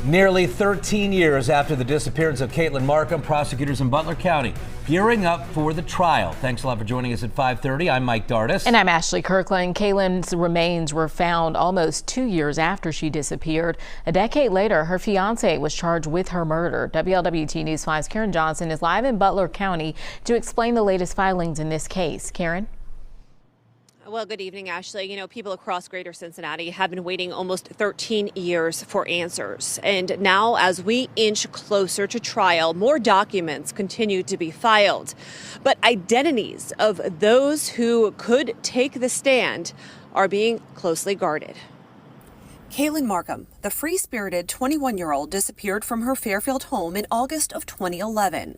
Nearly 13 years after the disappearance of Caitlin Markham, prosecutors in Butler County gearing up for the trial. Thanks a lot for joining us at 5:30. I'm Mike Dardis. And I'm Ashley Kirkland. Caitlin's remains were found almost 2 years after she disappeared. A decade later, her fiance was charged with her murder. WLWT News 5's Karen Johnson is live in Butler County to explain the latest filings in this case. Karen? Well, good evening, Ashley. You know, people across greater Cincinnati have been waiting almost 13 years for answers. And now, as we inch closer to trial, more documents continue to be filed. But identities of those who could take the stand are being closely guarded. Caitlin Markham, the free-spirited 21-year-old, disappeared from her Fairfield home in August of 2011.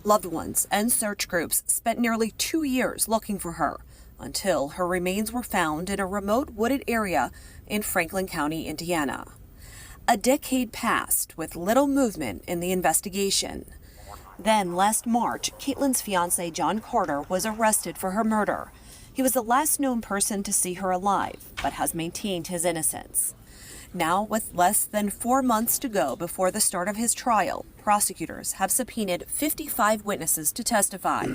Loved ones and search groups spent nearly 2 years looking for her, until her remains were found in a remote wooded area in Franklin County, Indiana. A decade passed with little movement in the investigation. Then last March, Caitlin's fiancé John Carter was arrested for her murder. He was the last known person to see her alive, but has maintained his innocence. Now, with less than 4 months to go before the start of his trial, prosecutors have subpoenaed 55 witnesses to testify.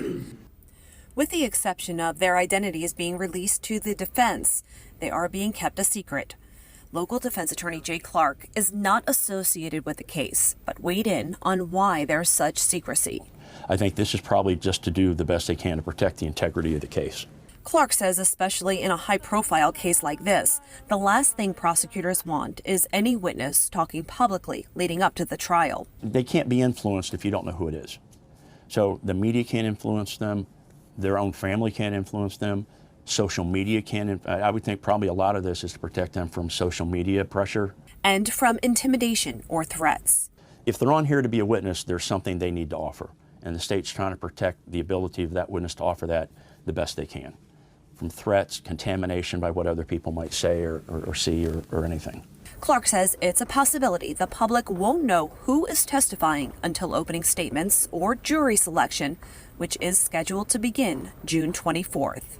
With the exception of their identities being released to the defense, they are being kept a secret. Local defense attorney Jay Clark is not associated with the case, but weighed in on why there's such secrecy. I think this is probably just to do the best they can to protect the integrity of the case. Clark says especially in a high-profile case like this, the last thing prosecutors want is any witness talking publicly leading up to the trial. They can't be influenced if you don't know who it is. So the media can't influence them. Their own family can't influence them. Social media can't. I would think probably a lot of this is to protect them from social media pressure. And from intimidation or threats. If they're on here to be a witness, there's something they need to offer. And the state's trying to protect the ability of that witness to offer that the best they can. From threats, contamination by what other people might say or see or anything. Clark says it's a possibility the public won't know who is testifying until opening statements or jury selection, which is scheduled to begin June 24th.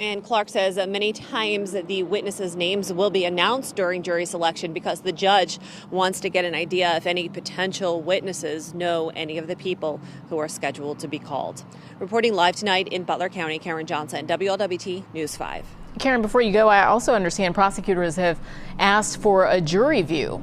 And Clark says that many times the witnesses' names will be announced during jury selection because the judge wants to get an idea if any potential witnesses know any of the people who are scheduled to be called. Reporting live tonight in Butler County, Karen Johnson, WLWT News 5. Karen, before you go, I also understand prosecutors have asked for a jury view.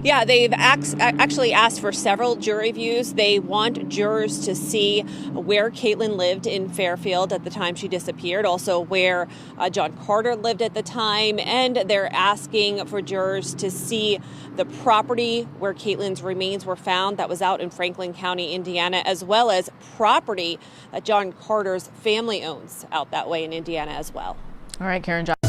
Yeah, they've actually asked for several jury views. They want jurors to see where Caitlin lived in Fairfield at the time she disappeared, also where John Carter lived at the time, and they're asking for jurors to see the property where Caitlin's remains were found that was out in Franklin County, Indiana, as well as property that John Carter's family owns out that way in Indiana as well. All right, Karen Johnson.